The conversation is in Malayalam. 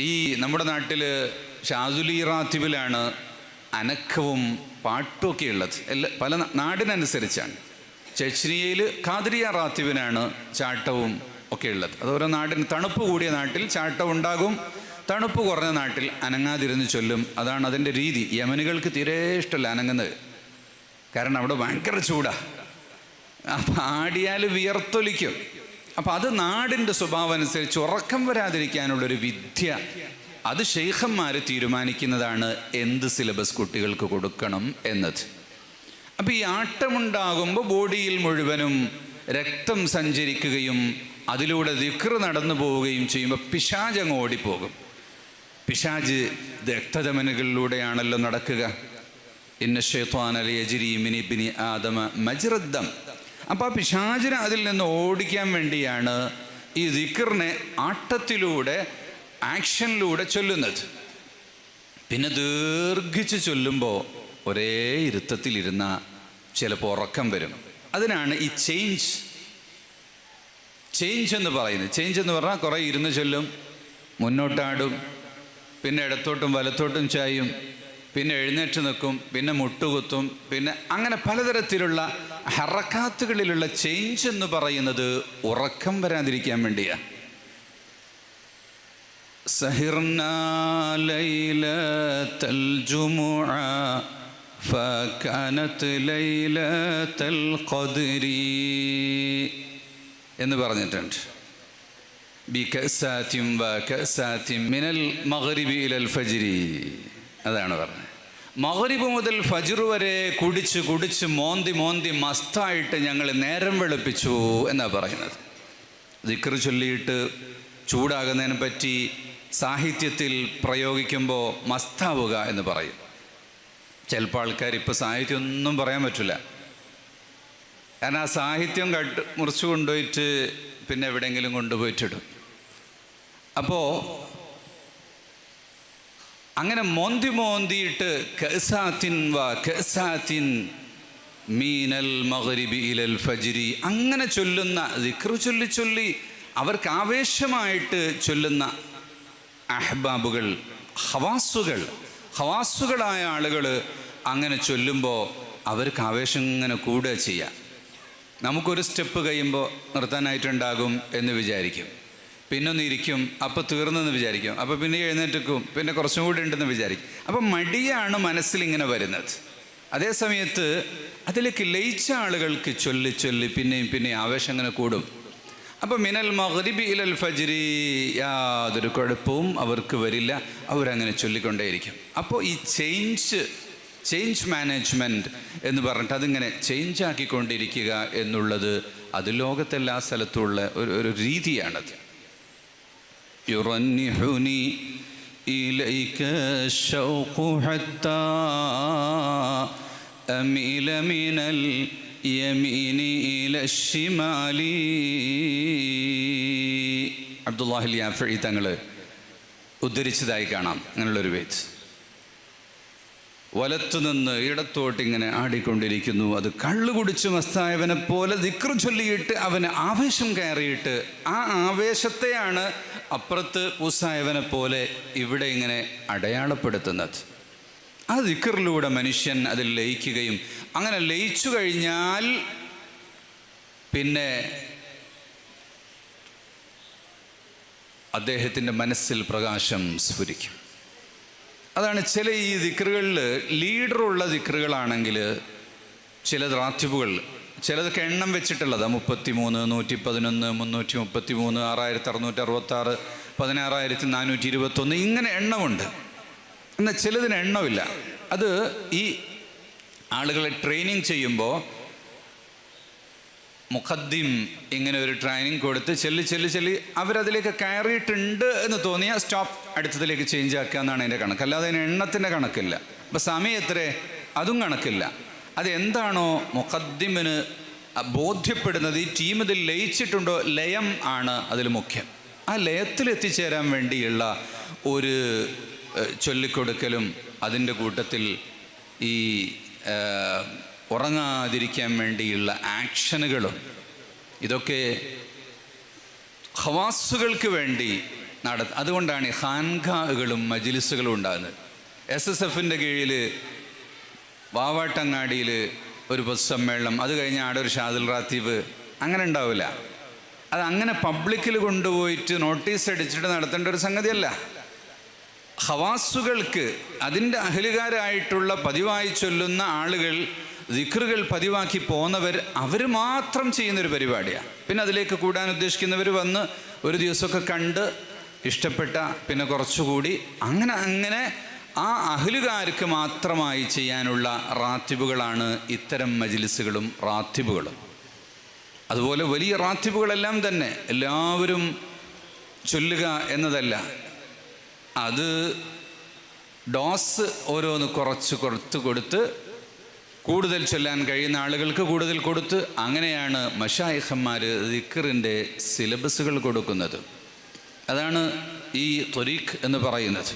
ഈ നമ്മുടെ നാട്ടിൽ ഷാസുലി റാത്തിബിലാണ് അനക്കവും പാട്ടുമൊക്കെ ഉള്ളത്. പല നാടിനനുസരിച്ചാണ്. ചെച്നിയയിൽ ഖാദിരിയ റാത്തിബിനാണ് ചാട്ടവും ഒക്കെ ഉള്ളത്. അത് ഓരോ നാടിന് തണുപ്പ് കൂടിയ നാട്ടിൽ ചാട്ടം ഉണ്ടാകും, തണുപ്പ് കുറഞ്ഞ നാട്ടിൽ അനങ്ങാതിരുന്ന് ചൊല്ലും. അതാണ് അതിൻ്റെ രീതി. യമനുകൾക്ക് തീരെ ഇഷ്ടമല്ല അനങ്ങുന്നത്, കാരണം അവിടെ ഭയങ്കര ചൂടാണ്. അപ്പം ആടിയാൽ വിയർത്തൊലിക്കും. അപ്പം അത് നാടിൻ്റെ സ്വഭാവം അനുസരിച്ച് ഉറക്കം വരാതിരിക്കാനുള്ളൊരു വിദ്യ അത് ഷെയ്ഖന്മാർ തീരുമാനിക്കുന്നതാണ് എന്ത് സിലബസ് കുട്ടികൾക്ക് കൊടുക്കണം എന്നത്. അപ്പം ഈ ആട്ടമുണ്ടാകുമ്പോൾ ബോഡിയിൽ മുഴുവനും രക്തം സഞ്ചരിക്കുകയും അതിലൂടെ ദിക്ർ നടന്നു പോവുകയും ചെയ്യുമ്പോൾ പിശാച് അങ്ങ് ഓടിപ്പോകും. പിശാച് രക്തധമനികളിലൂടെയാണല്ലോ നടക്കുക. ഇന്ന ശൈത്വാന യജ്രി മിൻ ഇബ്നി ആദമ മജ്റദ്ദം. അപ്പോൾ ആ പിശാചിനെ അതിൽ നിന്ന് ഓടിക്കാൻ വേണ്ടിയാണ് ഈ ദിക്റിനെ ആട്ടത്തിലൂടെ, ആക്ഷനിലൂടെ ചൊല്ലുന്നത്. പിന്നെ ദീർഘിച്ച് ചൊല്ലുമ്പോൾ ഒരേ ഇരുത്തത്തിലിരുന്ന ചിലപ്പോൾ ഉറക്കം വരും. അതിനാണ് ഈ ചേഞ്ച് എന്ന് പറയുന്നത്. ചേഞ്ച് എന്ന് പറഞ്ഞാൽ കുറേ ഇരുന്ന് ചൊല്ലും, മുന്നോട്ടാടും, പിന്നെ ഇടത്തോട്ടും വലത്തോട്ടും ചായും, പിന്നെ എഴുന്നേറ്റ് നിൽക്കും, പിന്നെ മുട്ടുകുത്തും, പിന്നെ അങ്ങനെ പലതരത്തിലുള്ള ഹറക്കാത്തുകളിലുള്ള ചേഞ്ച് എന്ന് പറയുന്നത് ഉറക്കം വരാതിരിക്കാൻ വേണ്ടിയാണ്. സഹിർനാ ലൈലത്തൽ ജുമുഅ ഫകാനത് ലൈലത്തൽ ഖദ്രി എന്ന് പറഞ്ഞിട്ടുണ്ട്. ബികസാത്തിൻ വകസാത്തിൻ മിനൽ മഗ്രിബി ഇലൽ ഫജ്രി. അതാണ് പറഞ്ഞത്. മഗ്രിബ് മുതൽ ഫജ്ർ വരെ കുടിച്ച് മോന്തി മസ്തായിട്ട് ഞങ്ങൾ നേരം വെളുപ്പിച്ചു എന്നാണ് പറയുന്നത്. ദിക്ർ ചൊല്ലിയിട്ട് ചൂടാകുന്നതിനെ പറ്റി സാഹിത്യത്തിൽ പ്രയോഗിക്കുമ്പോൾ മസ്താവുക എന്ന് പറയും. ചിലപ്പോൾ ആൾക്കാർ ഇപ്പോൾ സാഹിത്യം ഒന്നും പറയാൻ പറ്റില്ല, കാരണം ആ സാഹിത്യം മുറിച്ചു കൊണ്ടുപോയിട്ട് പിന്നെ എവിടെയെങ്കിലും കൊണ്ടുപോയിട്ടിടും. അപ്പോൾ അങ്ങനെ മോന്തിയിട്ട് കസാത്തിൻ മീനൽ മഗ്രിബി ഇലൽ ഫജ്രി അങ്ങനെ ചൊല്ലുന്ന ദിക്ർ ചൊല്ലി അവർക്ക് ആവേശമായിട്ട് ചൊല്ലുന്ന അഹ്ബാബുകൾ, ഹവാസുകളായ ആളുകൾ അങ്ങനെ ചൊല്ലുമ്പോൾ അവർക്ക് ആവേശം ഇങ്ങനെ കൂടുക ചെയ്യുക. നമുക്കൊരു സ്റ്റെപ്പ് കഴിയുമ്പോൾ നിർത്താനായിട്ടുണ്ടാകും എന്ന് വിചാരിക്കും, പിന്നൊന്ന് ഇരിക്കും, അപ്പോൾ തീർന്നെന്ന് വിചാരിക്കും, അപ്പോൾ പിന്നെ എഴുന്നേറ്റിക്കും, പിന്നെ കുറച്ചും കൂടി ഉണ്ടെന്ന് വിചാരിക്കും. അപ്പം മടിയാണ് മനസ്സിലിങ്ങനെ വരുന്നത്. അതേ സമയത്ത് അതിലേക്ക് ലയിച്ച ആളുകൾക്ക് ചൊല്ലി പിന്നെയും ആവേശം അങ്ങനെ കൂടും. അപ്പോൾ മിനൽ മഗ്രിബി ഇലൽ ഫജ്രി യാതൊരു കുഴപ്പവും അവർക്ക് വരില്ല, അവരങ്ങനെ ചൊല്ലിക്കൊണ്ടേയിരിക്കും. അപ്പോൾ ഈ ചേഞ്ച് മാനേജ്മെൻറ്റ് എന്ന് പറഞ്ഞിട്ട് അതിങ്ങനെ ചേഞ്ച് ആക്കിക്കൊണ്ടിരിക്കുക എന്നുള്ളത് അത് ലോകത്തെല്ലാ സ്ഥലത്തുമുള്ള ഒരു രീതിയാണത്. യുറന്നിഹുനി ഇലൈക ശൗഖു ഹത്താ അമില മിനൽ യമീനി ഇല ശിമാലി. അബ്ദുല്ലാഹിൽ യാഫഈ തങ്ങൾ ഉദ്ധരിച്ചതായി കാണാം അങ്ങനെയുള്ളൊരു വേദ്. വലത്തുനിന്ന് ഇടത്തോട്ടിങ്ങനെ ആടിക്കൊണ്ടിരിക്കുന്നു. അത് കള്ളു കുടിച്ച് മസ്തായവനെ പോലെ ദിക്ർ ചൊല്ലിയിട്ട് അവന് ആവേശം കയറിയിട്ട് ആ ആവേശത്തെയാണ് അപ്പുറത്ത് പൂസായവനെ പോലെ ഇവിടെ ഇങ്ങനെ അടയാളപ്പെടുത്തുന്നത്. ആ ദിക്റിലൂടെ മനുഷ്യൻ അതിൽ ലയിക്കുകയും അങ്ങനെ ലയിച്ചു കഴിഞ്ഞാൽ പിന്നെ അദ്ദേഹത്തിൻ്റെ മനസ്സിൽ പ്രകാശം സ്ഫുരിക്കും. അതാണ് ചില ഈ ദിക്റുകളിൽ ലീഡറുള്ള ദിക്റുകളാണെങ്കിൽ ചില റാത്തിബുകൾ, ചിലതൊക്കെ എണ്ണം വെച്ചിട്ടുള്ളതാണ്. 33, 111, 333, 6666, 16421 ഇങ്ങനെ എണ്ണമുണ്ട്. എന്നാൽ ചിലതിന് എണ്ണമില്ല. അത് ഈ ആളുകളെ ട്രെയിനിങ് ചെയ്യുമ്പോൾ മുഖദ്ദിം ഇങ്ങനെ ഒരു ട്രെയിനിങ് കൊടുത്ത് ചെല്ലി അവരതിലേക്ക് കയറിയിട്ടുണ്ട് എന്ന് തോന്നിയാൽ സ്റ്റോപ്പ്, അടുത്തതിലേക്ക് ചേഞ്ച് ആക്കുക എന്നാണ് അതിൻ്റെ കണക്ക്. അല്ലാതെ അതിന് എണ്ണത്തിൻ്റെ കണക്കില്ല. അപ്പോൾ സമയം എത്ര അതും കണക്കില്ല. അതെന്താണോ മുഖദ്ദിമിന് ബോധ്യപ്പെടുന്നത്, ഈ ടീം ഇതിൽ ലയിച്ചിട്ടുണ്ടോ, ലയം ആണ് അതിൽ മുഖ്യം. ആ ലയത്തിൽ എത്തിച്ചേരാൻ വേണ്ടിയുള്ള ഒരു ചൊല്ലിക്കൊടുക്കലും അതിൻ്റെ കൂട്ടത്തിൽ ഈ ഉറങ്ങാതിരിക്കാൻ വേണ്ടിയുള്ള ആക്ഷനുകളും, ഇതൊക്കെ ഖവാസുകൾക്ക് വേണ്ടി അതുകൊണ്ടാണ് ഈ ഖാൻഖാകളും മജ്ലിസുകളും ഉണ്ടാകുന്നത്. SSFൻ്റെ കീഴിൽ വാവാട്ടങ്ങാടിയിൽ ഒരു പൊതുസമ്മേളനം, അത് കഴിഞ്ഞ് ആടെ ഒരു ഷാദുൽ റാത്തീബ്, അങ്ങനെ ഉണ്ടാവില്ല. അത് അങ്ങനെ പബ്ലിക്കിൽ കൊണ്ടുപോയിട്ട് നോട്ടീസ് അടിച്ചിട്ട് നടത്തേണ്ട ഒരു സംഗതിയല്ല. ഹവാസുകൾക്ക്, അതിൻ്റെ അഹലുകാരായിട്ടുള്ള പതിവായി ചൊല്ലുന്ന ആളുകൾ, ദിക്റുകൾ പതിവാക്കി പോന്നവർ, അവർ മാത്രം ചെയ്യുന്നൊരു പരിപാടിയാണ്. പിന്നെ അതിലേക്ക് കൂടാൻ ഉദ്ദേശിക്കുന്നവർ വന്ന് ഒരു ദിവസമൊക്കെ കണ്ട് ഇഷ്ടപ്പെട്ട പിന്നെ കുറച്ചുകൂടി അങ്ങനെ ആ അഹലുകാർക്ക് മാത്രമായി ചെയ്യാനുള്ള റാത്തിബുകളാണ് ഇത്തരം മജ്ലിസുകളും റാത്തിബുകളും. അതുപോലെ വലിയ റാത്തിബുകളെല്ലാം തന്നെ എല്ലാവരും ചൊല്ലുക എന്നതല്ല, അത് ഡോസ് ഓരോന്ന് കുറച്ച് കൊടുത്ത് കൂടുതൽ ചൊല്ലാൻ കഴിയുന്ന ആളുകൾക്ക് കൂടുതൽ കൊടുത്ത്, അങ്ങനെയാണ് മശായിഖന്മാർ ദിക്റിൻ്റെ സിലബസുകൾ കൊടുക്കുന്നത്. അതാണ് ഈ ത്വരീഖ് എന്ന് പറയുന്നത്.